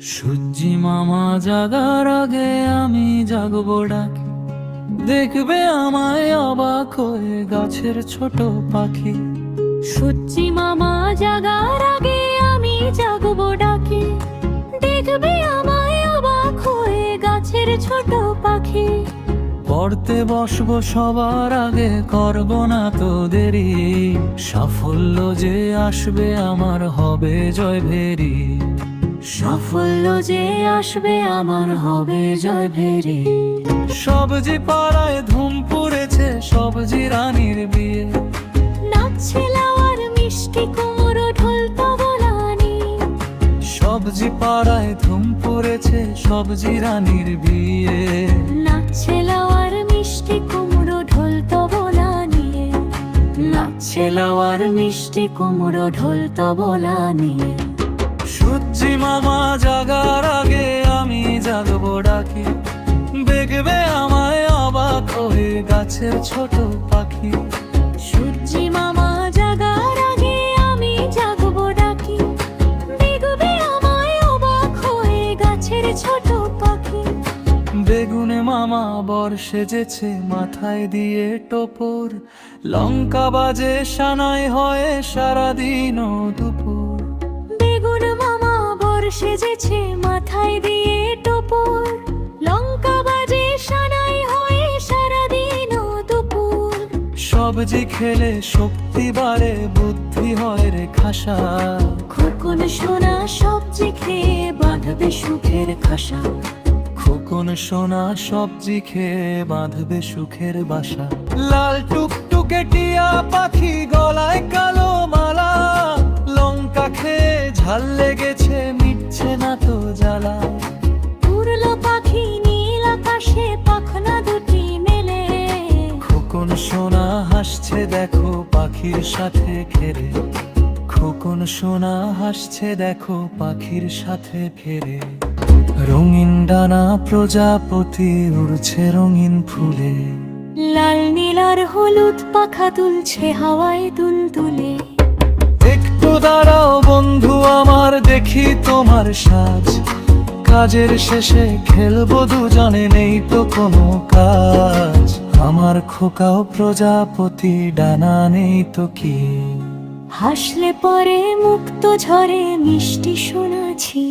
সূর্যি মামা জাগার আগে আমি জাগবো ডাকি, দেখবে আমায় অবাক হয়ে গাছের ছোট পাখি। সূর্যি মামা জাগার আগে আমি জাগবো ডাকি, দেখবে আমায় অবাক হয়ে গাছের ছোট পাখি। পড়তে বসবো সবার আগে, করব না তো দেরি, সাফল্য যে আসবে আমার হবে জয় ভেরি। সাফল্য যে আসবে আমার হবে জয় ভেরি। সবজি পাড়ায় ধুম পড়েছে, সবজি রানীর বিয়ে। নাচছে লাউয়ার মিষ্টি কুমড়ো ঢোল তবলানি। সবজি পাড়ায় ধুম পড়েছে, সবজি রানীর বিয়ে। নাচছে লাউয়ার মিষ্টি কুমড়ো ঢোল তবলা নিয়ে। নাচছে লাউয়ার মিষ্টি কুমড়ো ঢোল তবলা নিয়ে। সূর্যি মামা জাগার আগে আমি জাগবো ডাকি, দেখবে আমায় অবাক হয়ে গাছের ছোট পাখি। সূর্যি মামা জাগার আগে আমি জাগবো ডাকি, দেখবে আমায় অবাক হয়ে গাছের ছোট পাখি। বেগুনে মামা বর সেজেছে, মাথায় দিয়ে টোপর। লঙ্কা বাজে সানাই হয় সারাদিন ও দুপুর। বেগুন মামা বর সেজেছে, মাথায় দিয়ে টোপর। লঙ্কা বাজে সানাই হয়ে সারাদিন ও দুপুর। সবজি খেলে শক্তি বাড়ে, বুদ্ধি হয় রে খাসা। খোকন সোনা সবজি খেয়ে বাঁধবে সুখের খাসা। খোকন সোনা সবজি খেয়ে বাঁধবে সুখের বাসা। লাল টুকটুকে টিয়া পাখি গলায় কালো মালা। লঙ্কা খেয়ে ঝাল লেগেছে, মিটছে না তো জ্বালা। উড়লো পাখি নীল আকাশে, পাখনা দুটি মেলে। খোকন সোনা হাসছে দেখো পাখির সাথে খেলে। খোকন সোনা হাসছে দেখো পাখির সাথে ফেরে। রঙিন ডানা প্রজাপতি উড়ছে রঙিন ফুলে। লাল নীল আর হলুদ পাখা তুলছে হাওয়ায় তুলতুলে। একটু দাঁড়াও বন্ধু আমার, দেখি তোমার সাজ। কাজের শেষে খেলবো দুজনে, নেই তো কোনো কাজ। আমার খোকাও প্রজাপতি, ডানা নেই তো কি। হাসলে পরে মুক্ত ঝরে মিষ্টি শোনাছি।